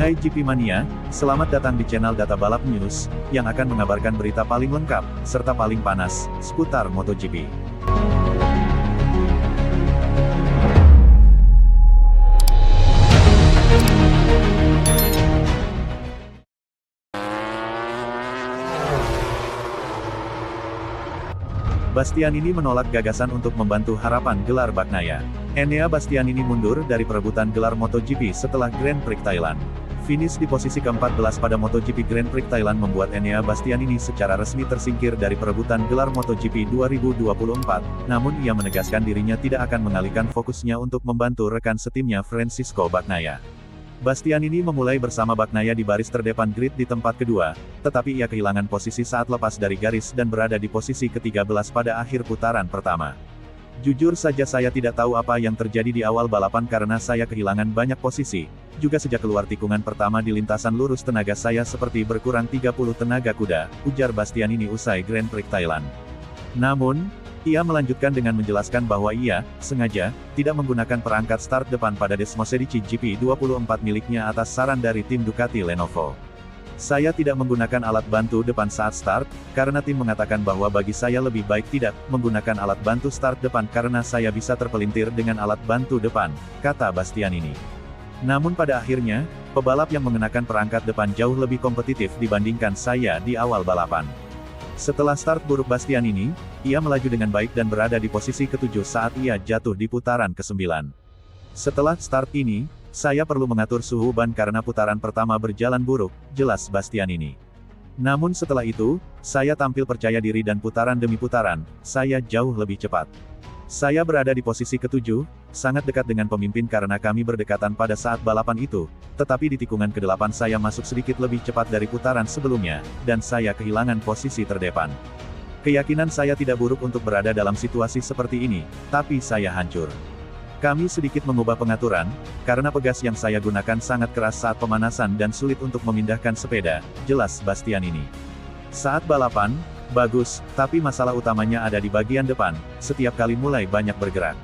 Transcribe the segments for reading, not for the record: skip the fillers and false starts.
Hai GP Mania, selamat datang di channel Data Balap News, yang akan mengabarkan berita paling lengkap, serta paling panas, seputar MotoGP. Bastianini menolak gagasan untuk membantu harapan gelar Bagnaia. Enea Bastianini mundur dari perebutan gelar MotoGP setelah Grand Prix Thailand. Finish di posisi ke-14 pada MotoGP Grand Prix Thailand membuat Enea Bastianini secara resmi tersingkir dari perebutan gelar MotoGP 2024, namun ia menegaskan dirinya tidak akan mengalihkan fokusnya untuk membantu rekan setimnya Francisco Bagnaia. Bastianini memulai bersama Bagnaia di baris terdepan grid di tempat kedua, tetapi ia kehilangan posisi saat lepas dari garis dan berada di posisi ke-13 pada akhir putaran pertama. Jujur saja saya tidak tahu apa yang terjadi di awal balapan karena saya kehilangan banyak posisi, juga sejak keluar tikungan pertama di lintasan lurus tenaga saya seperti berkurang 30 tenaga kuda, ujar Bastianini usai Grand Prix Thailand. Namun, ia melanjutkan dengan menjelaskan bahwa ia, sengaja, tidak menggunakan perangkat start depan pada Desmosedici GP24 miliknya atas saran dari tim Ducati Lenovo. Saya tidak menggunakan alat bantu depan saat start, karena tim mengatakan bahwa bagi saya lebih baik tidak menggunakan alat bantu start depan karena saya bisa terpelintir dengan alat bantu depan, kata Bastianini. Namun pada akhirnya, pebalap yang mengenakan perangkat depan jauh lebih kompetitif dibandingkan saya di awal balapan. Setelah start buruk Bastianini, ia melaju dengan baik dan berada di posisi ke-7 saat ia jatuh di putaran ke-9. Setelah start ini, saya perlu mengatur suhu ban karena putaran pertama berjalan buruk, jelas Bastianini. Namun setelah itu, saya tampil percaya diri dan putaran demi putaran, saya jauh lebih cepat. Saya berada di posisi ke-7, sangat dekat dengan pemimpin karena kami berdekatan pada saat balapan itu, tetapi di tikungan ke-8 saya masuk sedikit lebih cepat dari putaran sebelumnya, dan saya kehilangan posisi terdepan. Keyakinan saya tidak buruk untuk berada dalam situasi seperti ini, tapi saya hancur. Kami sedikit mengubah pengaturan, karena pegas yang saya gunakan sangat keras saat pemanasan dan sulit untuk memindahkan sepeda, jelas Bastianini. Saat balapan, bagus, tapi masalah utamanya ada di bagian depan, setiap kali mulai banyak bergerak.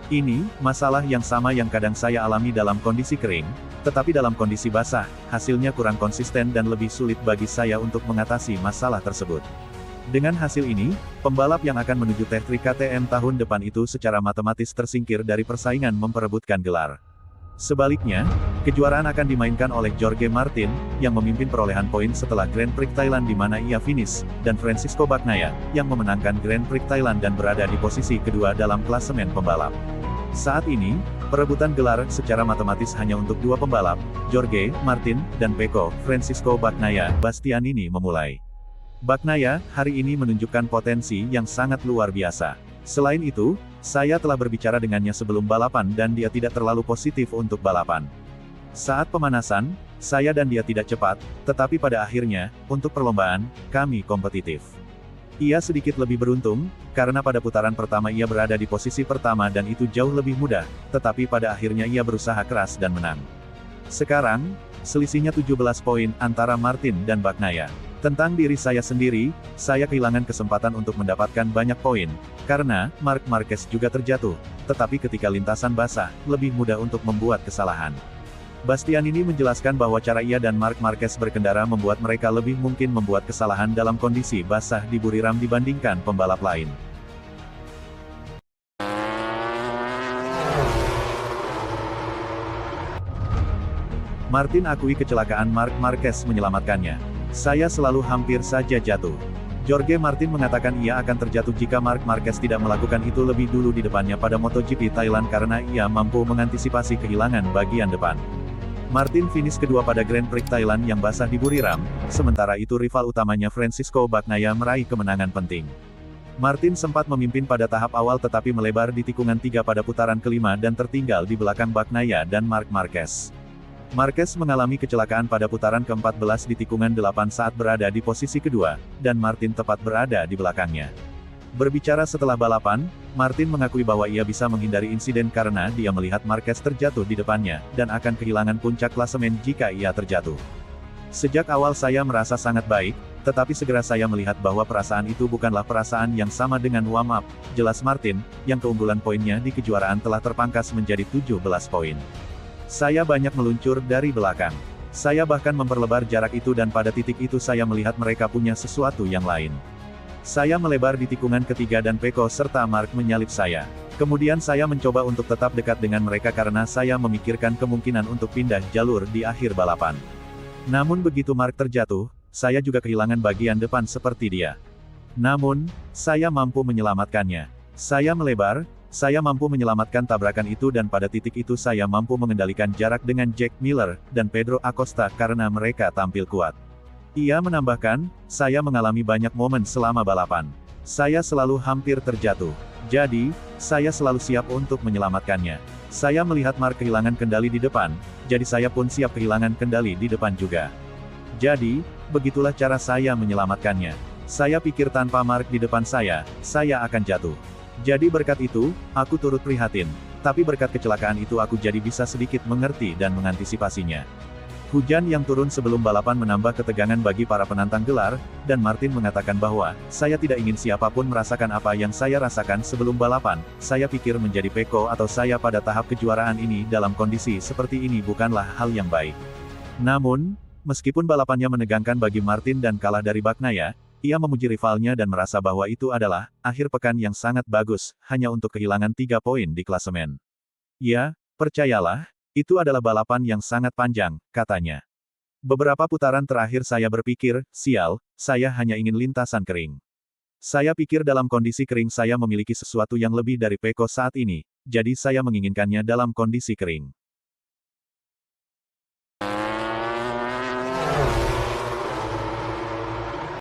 Ini, masalah yang sama yang kadang saya alami dalam kondisi kering, tetapi dalam kondisi basah, hasilnya kurang konsisten dan lebih sulit bagi saya untuk mengatasi masalah tersebut. Dengan hasil ini, pembalap yang akan menuju T3 KTM tahun depan itu secara matematis tersingkir dari persaingan memperebutkan gelar. Sebaliknya, kejuaraan akan dimainkan oleh Jorge Martin, yang memimpin perolehan poin setelah Grand Prix Thailand di mana ia finish, dan Francisco Bagnaia, yang memenangkan Grand Prix Thailand dan berada di posisi kedua dalam klasemen pembalap. Saat ini, perebutan gelar secara matematis hanya untuk dua pembalap, Jorge Martin dan Pecco Francisco Bagnaia. Bastianini memulai. Bagnaia, hari ini menunjukkan potensi yang sangat luar biasa. Selain itu, saya telah berbicara dengannya sebelum balapan dan dia tidak terlalu positif untuk balapan. Saat pemanasan, saya dan dia tidak cepat, tetapi pada akhirnya, untuk perlombaan, kami kompetitif. Ia sedikit lebih beruntung, karena pada putaran pertama ia berada di posisi pertama dan itu jauh lebih mudah, tetapi pada akhirnya ia berusaha keras dan menang. Sekarang, selisihnya 17 poin antara Martin dan Bagnaia. Tentang diri saya sendiri, saya kehilangan kesempatan untuk mendapatkan banyak poin, karena Marc Marquez juga terjatuh, tetapi ketika lintasan basah, lebih mudah untuk membuat kesalahan. Bastianini menjelaskan bahwa cara ia dan Marc Marquez berkendara membuat mereka lebih mungkin membuat kesalahan dalam kondisi basah di Buriram dibandingkan pembalap lain. Martin akui kecelakaan Marc Marquez menyelamatkannya. Saya selalu hampir saja jatuh. Jorge Martin mengatakan ia akan terjatuh jika Marc Marquez tidak melakukan itu lebih dulu di depannya pada MotoGP Thailand karena ia mampu mengantisipasi kehilangan bagian depan. Martin finish kedua pada Grand Prix Thailand yang basah di Buriram, sementara itu rival utamanya Francisco Bagnaia meraih kemenangan penting. Martin sempat memimpin pada tahap awal tetapi melebar di tikungan 3 pada putaran kelima dan tertinggal di belakang Bagnaia dan Marc Marquez. Marquez mengalami kecelakaan pada putaran ke-14 di tikungan 8 saat berada di posisi kedua, dan Martin tepat berada di belakangnya. Berbicara setelah balapan, Martin mengakui bahwa ia bisa menghindari insiden karena dia melihat Marquez terjatuh di depannya, dan akan kehilangan puncak klasemen jika ia terjatuh. Sejak awal saya merasa sangat baik, tetapi segera saya melihat bahwa perasaan itu bukanlah perasaan yang sama dengan warm-up, jelas Martin, yang keunggulan poinnya di kejuaraan telah terpangkas menjadi 17 poin. Saya banyak meluncur dari belakang. Saya bahkan memperlebar jarak itu dan pada titik itu saya melihat mereka punya sesuatu yang lain. Saya melebar di tikungan ketiga dan Peko serta Mark menyalip saya. Kemudian saya mencoba untuk tetap dekat dengan mereka karena saya memikirkan kemungkinan untuk pindah jalur di akhir balapan. Namun begitu Mark terjatuh, saya juga kehilangan bagian depan seperti dia. Namun, saya mampu menyelamatkannya. Saya melebar, saya mampu menyelamatkan tabrakan itu dan pada titik itu saya mampu mengendalikan jarak dengan Jack Miller dan Pedro Acosta karena mereka tampil kuat. Ia menambahkan, saya mengalami banyak momen selama balapan. Saya selalu hampir terjatuh. Jadi, saya selalu siap untuk menyelamatkannya. Saya melihat Mark kehilangan kendali di depan, jadi saya pun siap kehilangan kendali di depan juga. Jadi, begitulah cara saya menyelamatkannya. Saya pikir tanpa Mark di depan saya akan jatuh. Jadi berkat itu, aku turut prihatin. Tapi berkat kecelakaan itu aku jadi bisa sedikit mengerti dan mengantisipasinya. Hujan yang turun sebelum balapan menambah ketegangan bagi para penantang gelar, dan Martin mengatakan bahwa, saya tidak ingin siapapun merasakan apa yang saya rasakan sebelum balapan. Saya pikir menjadi Peko atau saya pada tahap kejuaraan ini dalam kondisi seperti ini bukanlah hal yang baik. Namun, meskipun balapannya menegangkan bagi Martin dan kalah dari Bagnaia, ia memuji rivalnya dan merasa bahwa itu adalah akhir pekan yang sangat bagus, hanya untuk kehilangan 3 poin di klasemen. Ya, percayalah, itu adalah balapan yang sangat panjang, katanya. Beberapa putaran terakhir saya berpikir, sial, saya hanya ingin lintasan kering. Saya pikir dalam kondisi kering saya memiliki sesuatu yang lebih dari Peko saat ini, jadi saya menginginkannya dalam kondisi kering.